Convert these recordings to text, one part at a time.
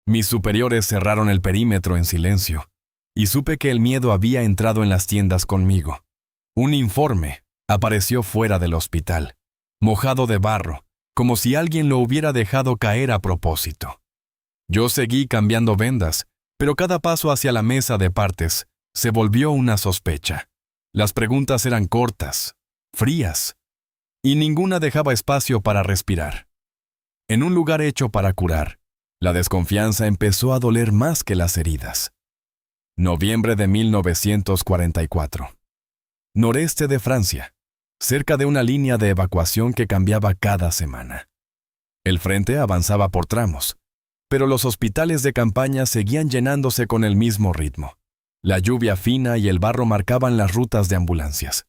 Mis superiores cerraron el perímetro en silencio, y supe que el miedo había entrado en las tiendas conmigo. Un informe apareció fuera del hospital, mojado de barro, como si alguien lo hubiera dejado caer a propósito. Yo seguí cambiando vendas, pero cada paso hacia la mesa de partes se volvió una sospecha. Las preguntas eran cortas, frías, y ninguna dejaba espacio para respirar. En un lugar hecho para curar, la desconfianza empezó a doler más que las heridas. Noviembre de 1944. Noreste de Francia, cerca de una línea de evacuación que cambiaba cada semana. El frente avanzaba por tramos, pero los hospitales de campaña seguían llenándose con el mismo ritmo. La lluvia fina y el barro marcaban las rutas de ambulancias.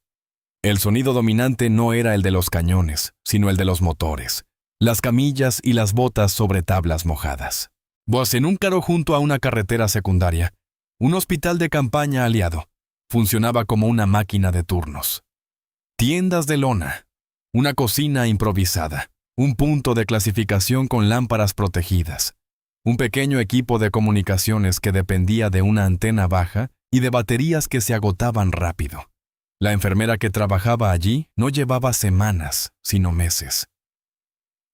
El sonido dominante no era el de los cañones, sino el de los motores, las camillas y las botas sobre tablas mojadas. Boisenúncaro, junto a una carretera secundaria, un hospital de campaña aliado, funcionaba como una máquina de turnos. Tiendas de lona, una cocina improvisada, un punto de clasificación con lámparas protegidas, un pequeño equipo de comunicaciones que dependía de una antena baja y de baterías que se agotaban rápido. La enfermera que trabajaba allí no llevaba semanas, sino meses.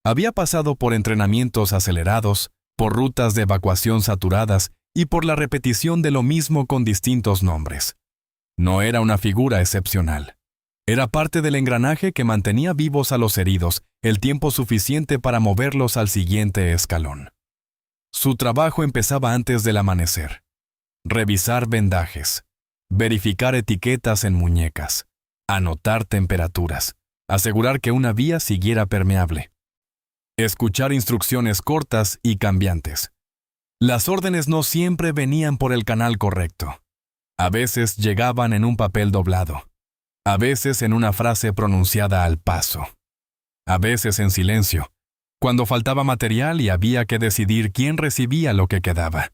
Había pasado por entrenamientos acelerados, por rutas de evacuación saturadas y por la repetición de lo mismo con distintos nombres. No era una figura excepcional. Era parte del engranaje que mantenía vivos a los heridos el tiempo suficiente para moverlos al siguiente escalón. Su trabajo empezaba antes del amanecer. Revisar vendajes, verificar etiquetas en muñecas, anotar temperaturas, asegurar que una vía siguiera permeable. Escuchar instrucciones cortas y cambiantes. Las órdenes no siempre venían por el canal correcto. A veces llegaban en un papel doblado. A veces en una frase pronunciada al paso. A veces en silencio, cuando faltaba material y había que decidir quién recibía lo que quedaba.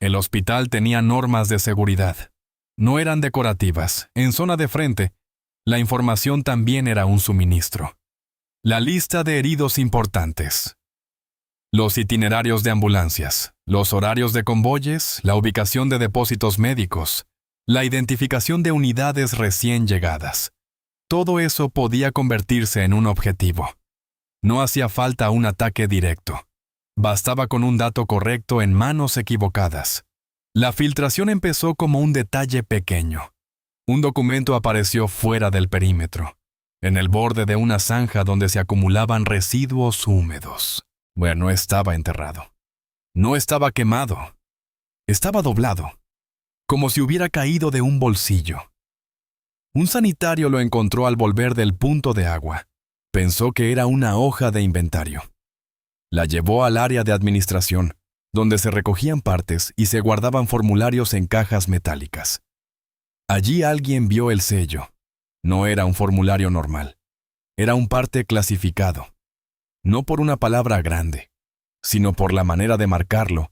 El hospital tenía normas de seguridad. No eran decorativas. En zona de frente, la información también era un suministro. La lista de heridos importantes. Los itinerarios de ambulancias, los horarios de convoyes, la ubicación de depósitos médicos, la identificación de unidades recién llegadas. Todo eso podía convertirse en un objetivo. No hacía falta un ataque directo. Bastaba con un dato correcto en manos equivocadas. La filtración empezó como un detalle pequeño. Un documento apareció fuera del perímetro, en el borde de una zanja donde se acumulaban residuos húmedos. Bueno, no estaba enterrado. No estaba quemado. Estaba doblado, como si hubiera caído de un bolsillo. Un sanitario lo encontró al volver del punto de agua. Pensó que era una hoja de inventario. La llevó al área de administración, donde se recogían partes y se guardaban formularios en cajas metálicas. Allí alguien vio el sello. No era un formulario normal. Era un parte clasificado. No por una palabra grande, sino por la manera de marcarlo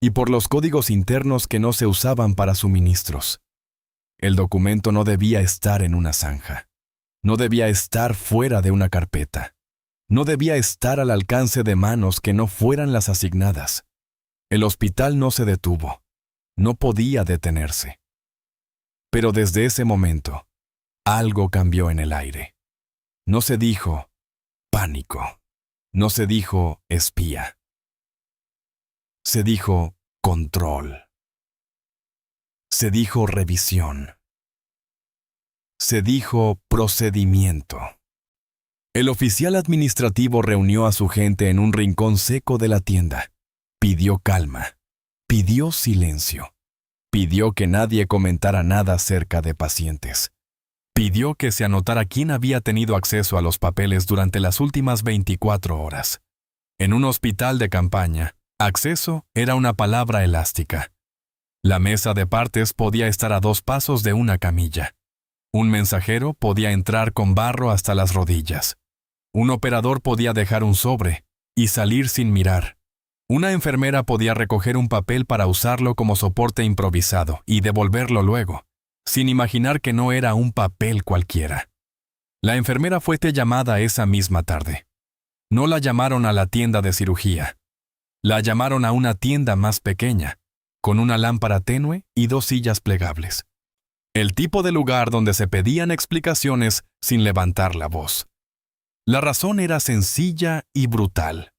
y por los códigos internos que no se usaban para suministros. El documento no debía estar en una zanja. No debía estar fuera de una carpeta. No debía estar al alcance de manos que no fueran las asignadas. El hospital no se detuvo. No podía detenerse. Pero desde ese momento, algo cambió en el aire. No se dijo pánico. No se dijo espía. Se dijo control. Se dijo revisión. Se dijo procedimiento. El oficial administrativo reunió a su gente en un rincón seco de la tienda. Pidió calma. Pidió silencio. Pidió que nadie comentara nada acerca de pacientes. Pidió que se anotara quién había tenido acceso a los papeles durante las últimas 24 horas. En un hospital de campaña, acceso era una palabra elástica. La mesa de partes podía estar a 2 pasos de una camilla. Un mensajero podía entrar con barro hasta las rodillas. Un operador podía dejar un sobre y salir sin mirar. Una enfermera podía recoger un papel para usarlo como soporte improvisado y devolverlo luego, sin imaginar que no era un papel cualquiera. La enfermera fue llamada esa misma tarde. No la llamaron a la tienda de cirugía. La llamaron a una tienda más pequeña, con una lámpara tenue y 2 sillas plegables. El tipo de lugar donde se pedían explicaciones sin levantar la voz. La razón era sencilla y brutal.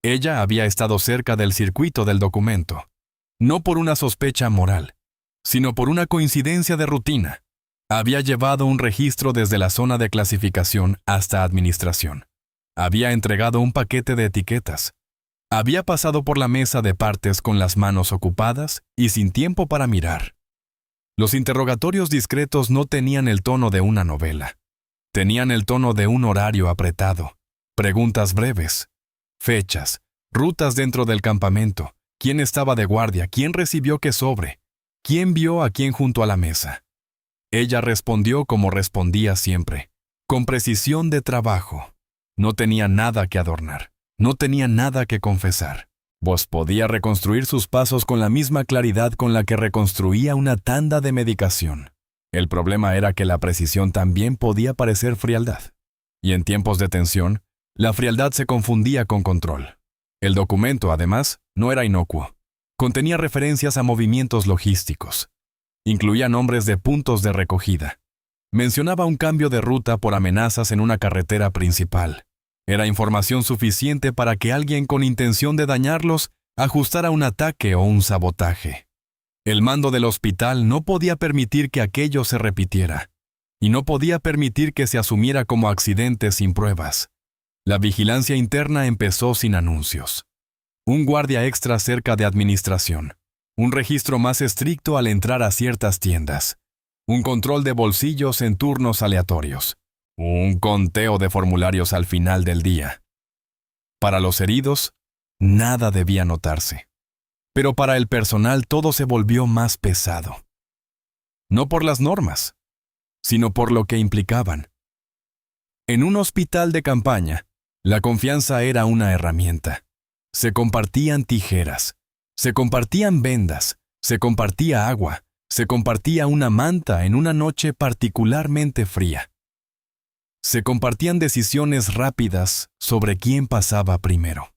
Ella había estado cerca del circuito del documento, no por una sospecha moral, sino por una coincidencia de rutina. Había llevado un registro desde la zona de clasificación hasta administración. Había entregado un paquete de etiquetas. Había pasado por la mesa de partes con las manos ocupadas y sin tiempo para mirar. Los interrogatorios discretos no tenían el tono de una novela. Tenían el tono de un horario apretado. Preguntas breves. Fechas. Rutas dentro del campamento. ¿Quién estaba de guardia? ¿Quién recibió qué sobre? ¿Quién vio a quién junto a la mesa? Ella respondió como respondía siempre, con precisión de trabajo. No tenía nada que adornar. No tenía nada que confesar. Vos podía reconstruir sus pasos con la misma claridad con la que reconstruía una tanda de medicación. El problema era que la precisión también podía parecer frialdad. Y en tiempos de tensión, la frialdad se confundía con control. El documento, además, no era inocuo. Contenía referencias a movimientos logísticos. Incluía nombres de puntos de recogida. Mencionaba un cambio de ruta por amenazas en una carretera principal. Era información suficiente para que alguien con intención de dañarlos ajustara un ataque o un sabotaje. El mando del hospital no podía permitir que aquello se repitiera, y no podía permitir que se asumiera como accidente sin pruebas. La vigilancia interna empezó sin anuncios. Un guardia extra cerca de administración. Un registro más estricto al entrar a ciertas tiendas. Un control de bolsillos en turnos aleatorios. Un conteo de formularios al final del día. Para los heridos, nada debía notarse. Pero para el personal todo se volvió más pesado. No por las normas, sino por lo que implicaban. En un hospital de campaña, la confianza era una herramienta. Se compartían tijeras, se compartían vendas, se compartía agua, se compartía una manta en una noche particularmente fría. Se compartían decisiones rápidas sobre quién pasaba primero.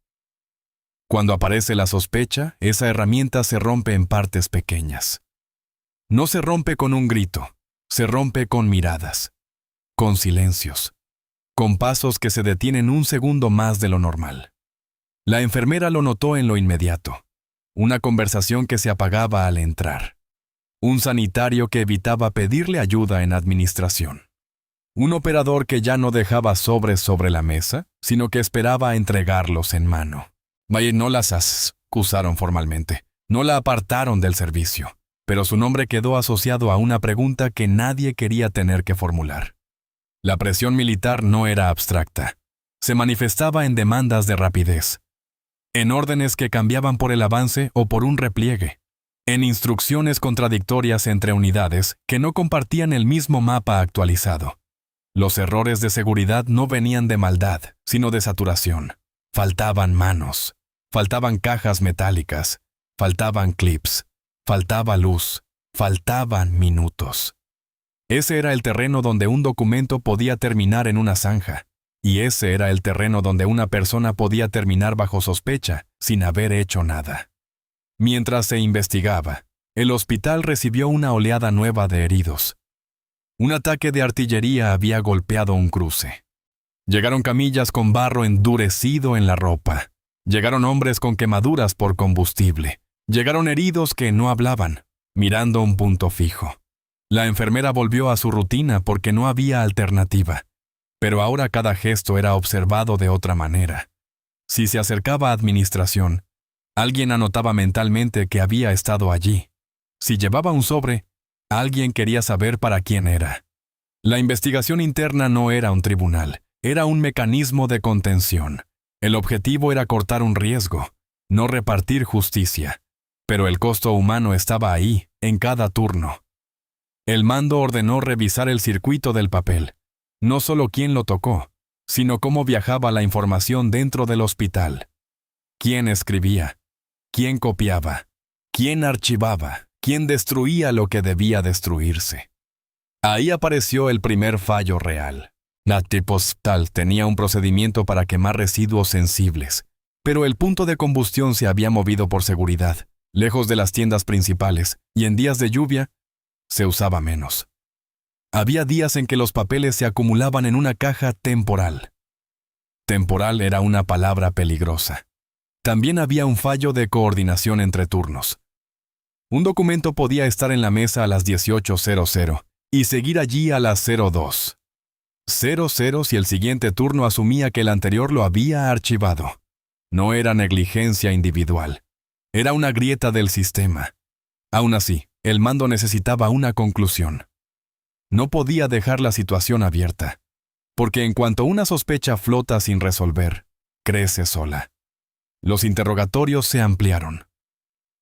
Cuando aparece la sospecha, esa herramienta se rompe en partes pequeñas. No se rompe con un grito, se rompe con miradas, con silencios, con pasos que se detienen un segundo más de lo normal. La enfermera lo notó en lo inmediato. Una conversación que se apagaba al entrar. Un sanitario que evitaba pedirle ayuda en administración. Un operador que ya no dejaba sobres sobre la mesa, sino que esperaba entregarlos en mano. Vaya, no las acusaron formalmente. No la apartaron del servicio. Pero su nombre quedó asociado a una pregunta que nadie quería tener que formular. La presión militar no era abstracta. Se manifestaba en demandas de rapidez. En órdenes que cambiaban por el avance o por un repliegue. En instrucciones contradictorias entre unidades que no compartían el mismo mapa actualizado. Los errores de seguridad no venían de maldad, sino de saturación. Faltaban manos, faltaban cajas metálicas, faltaban clips, faltaba luz, faltaban minutos. Ese era el terreno donde un documento podía terminar en una zanja, y ese era el terreno donde una persona podía terminar bajo sospecha, sin haber hecho nada. Mientras se investigaba, el hospital recibió una oleada nueva de heridos. Un ataque de artillería había golpeado un cruce. Llegaron camillas con barro endurecido en la ropa. Llegaron hombres con quemaduras por combustible. Llegaron heridos que no hablaban, mirando un punto fijo. La enfermera volvió a su rutina porque no había alternativa. Pero ahora cada gesto era observado de otra manera. Si se acercaba a administración, alguien anotaba mentalmente que había estado allí. Si llevaba un sobre, alguien quería saber para quién era. La investigación interna no era un tribunal, era un mecanismo de contención. El objetivo era cortar un riesgo, no repartir justicia. Pero el costo humano estaba ahí, en cada turno. El mando ordenó revisar el circuito del papel. No solo quién lo tocó, sino cómo viajaba la información dentro del hospital. Quién escribía, quién copiaba, quién archivaba, quién destruía lo que debía destruirse. Ahí apareció el primer fallo real. La hospital tenía un procedimiento para quemar residuos sensibles, pero el punto de combustión se había movido por seguridad, lejos de las tiendas principales, y en días de lluvia se usaba menos. Había días en que los papeles se acumulaban en una caja temporal. Temporal era una palabra peligrosa. También había un fallo de coordinación entre turnos. Un documento podía estar en la mesa a las 18:00 y seguir allí a las 02:00 si el siguiente turno asumía que el anterior lo había archivado. No era negligencia individual. Era una grieta del sistema. Aún así, el mando necesitaba una conclusión. No podía dejar la situación abierta, porque en cuanto una sospecha flota sin resolver, crece sola. Los interrogatorios se ampliaron.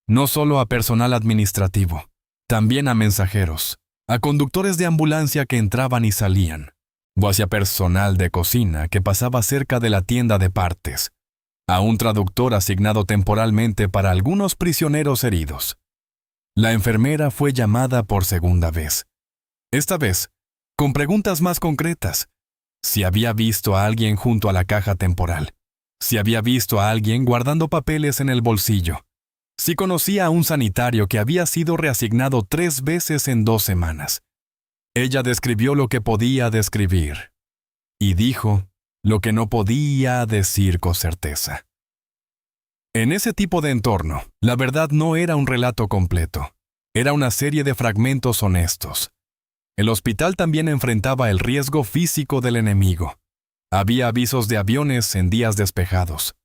No solo a personal administrativo, también a mensajeros, a conductores de ambulancia que entraban y salían, o hacia personal de cocina que pasaba cerca de la tienda de partes, a un traductor asignado temporalmente para algunos prisioneros heridos. La enfermera fue llamada por segunda vez. Esta vez, con preguntas más concretas. Si había visto a alguien junto a la caja temporal. Si había visto a alguien guardando papeles en el bolsillo. Si conocía a un sanitario que había sido reasignado 3 veces en 2 semanas. Ella describió lo que podía describir. Y dijo lo que no podía decir con certeza. En ese tipo de entorno, la verdad no era un relato completo. Era una serie de fragmentos honestos. El hospital también enfrentaba el riesgo físico del enemigo. Había avisos de aviones en días despejados.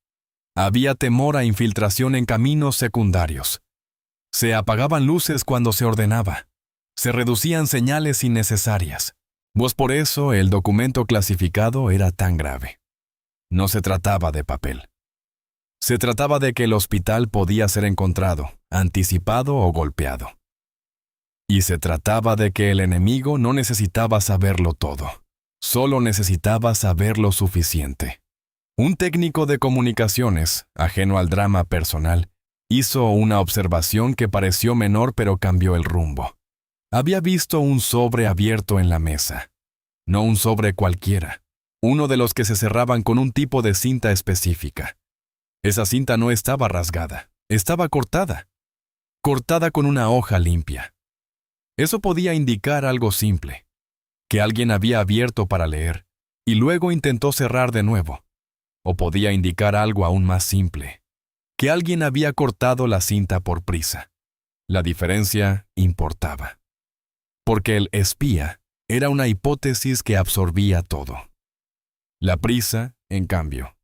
Había temor a infiltración en caminos secundarios. Se apagaban luces cuando se ordenaba. Se reducían señales innecesarias. Pues por eso el documento clasificado era tan grave. No se trataba de papel. Se trataba de que el hospital podía ser encontrado, anticipado o golpeado. Y se trataba de que el enemigo no necesitaba saberlo todo. Solo necesitaba saber lo suficiente. Un técnico de comunicaciones, ajeno al drama personal, hizo una observación que pareció menor pero cambió el rumbo. Había visto un sobre abierto en la mesa. No un sobre cualquiera. Uno de los que se cerraban con un tipo de cinta específica. Esa cinta no estaba rasgada. Estaba cortada. Cortada con una hoja limpia. Eso podía indicar algo simple, que alguien había abierto para leer y luego intentó cerrar de nuevo. O podía indicar algo aún más simple, que alguien había cortado la cinta por prisa. La diferencia importaba. Porque el espía era una hipótesis que absorbía todo. La prisa, en cambio,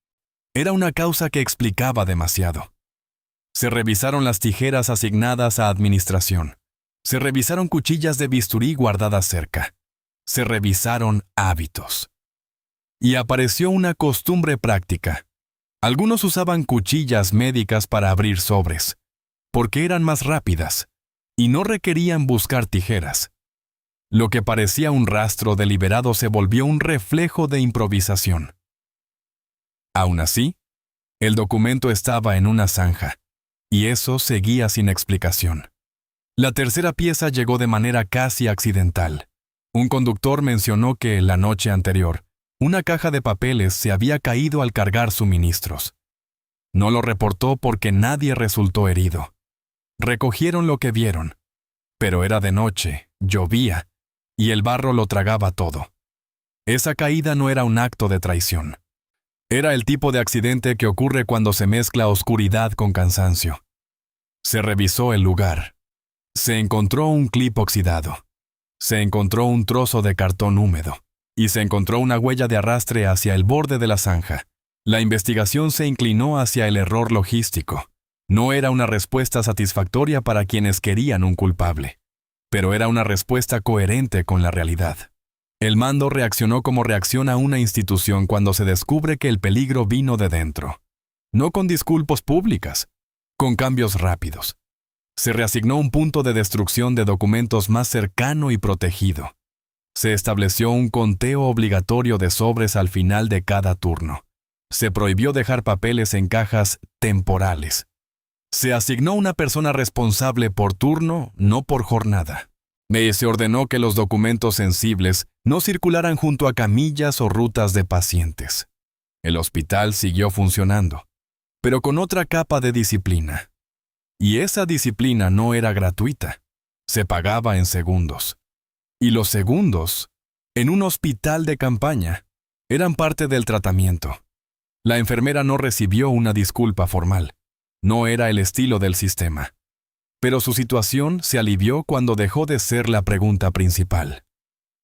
era una causa que explicaba demasiado. Se revisaron las tijeras asignadas a administración. Se revisaron cuchillas de bisturí guardadas cerca. Se revisaron hábitos. Y apareció una costumbre práctica. Algunos usaban cuchillas médicas para abrir sobres, porque eran más rápidas y no requerían buscar tijeras. Lo que parecía un rastro deliberado se volvió un reflejo de improvisación. Aún así, el documento estaba en una zanja, y eso seguía sin explicación. La tercera pieza llegó de manera casi accidental. Un conductor mencionó que, la noche anterior, una caja de papeles se había caído al cargar suministros. No lo reportó porque nadie resultó herido. Recogieron lo que vieron. Pero era de noche, llovía, y el barro lo tragaba todo. Esa caída no era un acto de traición. Era el tipo de accidente que ocurre cuando se mezcla oscuridad con cansancio. Se revisó el lugar. Se encontró un clip oxidado. Se encontró un trozo de cartón húmedo. Y se encontró una huella de arrastre hacia el borde de la zanja. La investigación se inclinó hacia el error logístico. No era una respuesta satisfactoria para quienes querían un culpable, pero era una respuesta coherente con la realidad. El mando reaccionó como reacciona una institución cuando se descubre que el peligro vino de dentro. No con disculpas públicas, con cambios rápidos. Se reasignó un punto de destrucción de documentos más cercano y protegido. Se estableció un conteo obligatorio de sobres al final de cada turno. Se prohibió dejar papeles en cajas temporales. Se asignó una persona responsable por turno, no por jornada. Se ordenó que los documentos sensibles no circularan junto a camillas o rutas de pacientes. El hospital siguió funcionando. pero con otra capa de disciplina. Y esa disciplina no era gratuita, se pagaba en segundos. Y los segundos, en un hospital de campaña, eran parte del tratamiento. La enfermera no recibió una disculpa formal, no era el estilo del sistema. Pero su situación se alivió cuando dejó de ser la pregunta principal.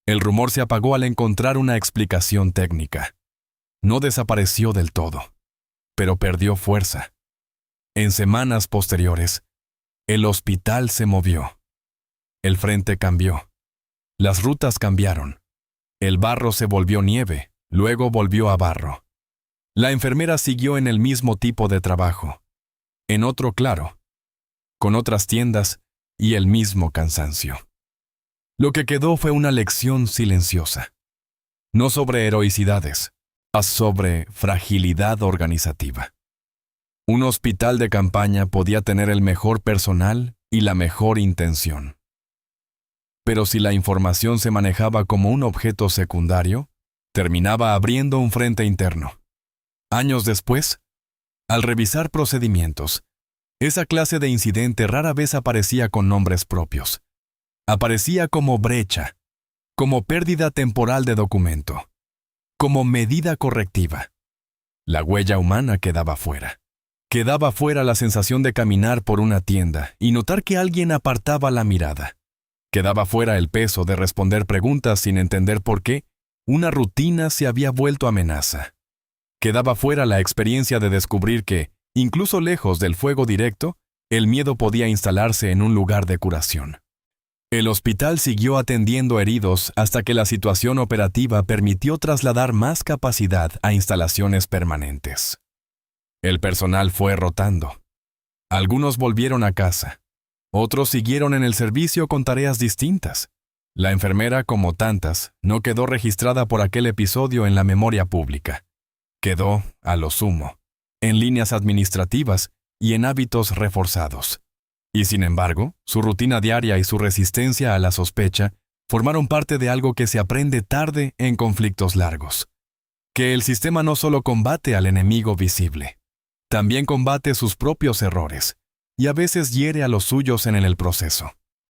El rumor se apagó al encontrar una explicación técnica. No desapareció del todo, pero perdió fuerza. En semanas posteriores, el hospital se movió. El frente cambió. Las rutas cambiaron. El barro se volvió nieve, luego volvió a barro. La enfermera siguió en el mismo tipo de trabajo, en otro claro, con otras tiendas y el mismo cansancio. Lo que quedó fue una lección silenciosa, no sobre heroicidades, sino sobre fragilidad organizativa. Un hospital de campaña podía tener el mejor personal y la mejor intención. Pero si la información se manejaba como un objeto secundario, terminaba abriendo un frente interno. Años después, al revisar procedimientos, esa clase de incidente rara vez aparecía con nombres propios. Aparecía como brecha, como pérdida temporal de documento, como medida correctiva. La huella humana quedaba fuera. Quedaba fuera la sensación de caminar por una tienda y notar que alguien apartaba la mirada. Quedaba fuera el peso de responder preguntas sin entender por qué una rutina se había vuelto amenaza. Quedaba fuera la experiencia de descubrir que, incluso lejos del fuego directo, el miedo podía instalarse en un lugar de curación. El hospital siguió atendiendo heridos hasta que la situación operativa permitió trasladar más capacidad a instalaciones permanentes. El personal fue rotando. Algunos volvieron a casa. Otros siguieron en el servicio con tareas distintas. La enfermera, como tantas, no quedó registrada por aquel episodio en la memoria pública. Quedó, a lo sumo, en líneas administrativas y en hábitos reforzados. Y sin embargo, su rutina diaria y su resistencia a la sospecha formaron parte de algo que se aprende tarde en conflictos largos. Que el sistema no solo combate al enemigo visible, también combate sus propios errores, y a veces hiere a los suyos en el proceso.